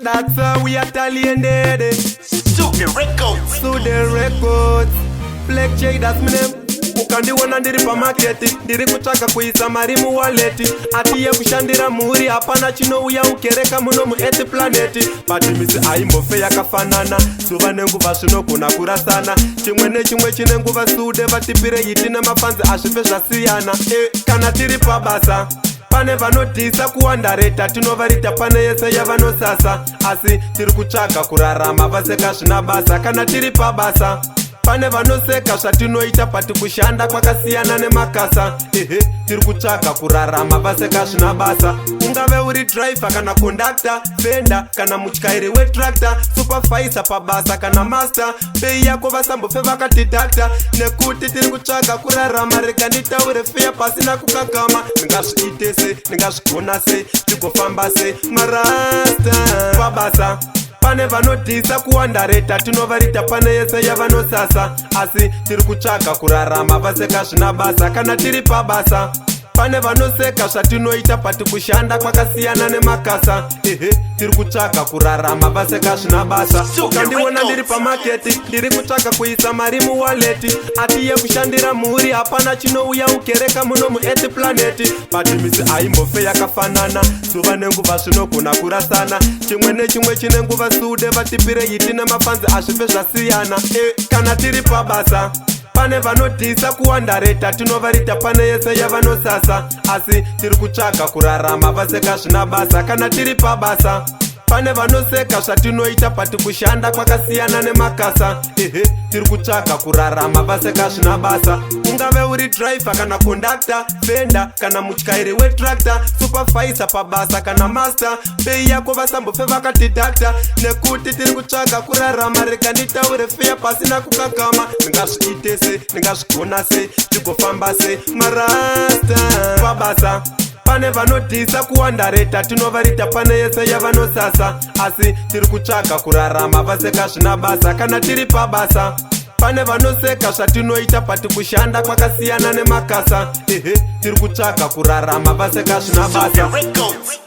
That's how we alienated. Sude Records. Sude Records. Black J, that's my name. Ukandiona ndiri pamaketi, ndiri kutsvaka kuisa mari muwaleti. Atiye kushandira muri, hapana chinouya ukereka muno muEarth planet. But misi aimbofe yakafanana, zuva nenguva zvinogona kurasana. Chimwe nechimwe chine nguva sude, vatipire hiti nemafanzi azvife zvasiyana. Kana tiri pabasa pane vanodhisa kuwandareta, tinovarita pane yese yavanosasa. Asi tiri kutsvaga kurarama vaseka zvina basa. Kana tiri pabasa pane vanoseka zvatinoita, pati kushanda kwakasiyana nemakasa. Tiri kutsvaga kurarama vaseka zvina basa. Ungave uri driver kana conductor, fenda kana mutyairi wetractor, supervisor pabasa kana master, pei yako vasambofe vakatidhakta. Nekuti tiri kutsvaga kurarama, rega nditaure feya pasina kukakama. Ndingazviite sei, ndingazvigona sei, tigofamba sei marasta pabasa. Pane vanodhisa kuwandareta, tinovarita pane yese yavanosasa. Asi tiri kutsvaga kurarama vaseka zvina basa. Kana tiri pabasa pane vanoseka zvatinoita, pati kushanda kwakasiyana nemakasa. Tiri kutsvaga kurarama vaseka zvina basa. Ukandiona ndiri pamaketi, ndiri kutsvaga kuisa mari muwaleti. Atiye kushandira muri, hapana chinouya ukereka muno muEarth planet. But misi aimbofe yakafanana, zuva nenguva zvinogona kurasana. Chimwe nechimwe chine nguva sude, vatipire hiti nemafanzi azvife zvasiyana. Kana tiri pabasa pane vanodhisa kuwandareta, tinovarita pane yese yavanosasa. Asi tiri kutsvaga kurarama vaseka zvina basa. Kana tiri pabasa pane vanoseka zvatinoita, pati kushanda kwakasiyana nemakasa. Tiri kutsvaga kurarama vaseka zvina basa. Ungave uri driver kana conductor, fenda kana mutyairi wetractor, supervisor pabasa kana master, pei yako vasambofe vakatidhakta. Nekuti tiri kutsvaga kurarama, rega nditaure feya pasina kukakama. Ndingazviite sei, ndingazvigona sei, tigofamba sei marasta pabasa. Pane vanodhisa kuwandareta, tinovarita pane yese yavanosasa. Asi tiri kutsvaga kurarama vaseka zvina basa. Kana tiri pabasa pane vanoseka zvatinoita, pati kushanda kwakasiyana nemakasa. Tiri kutsvaga kurarama vaseka zvina basa. Records.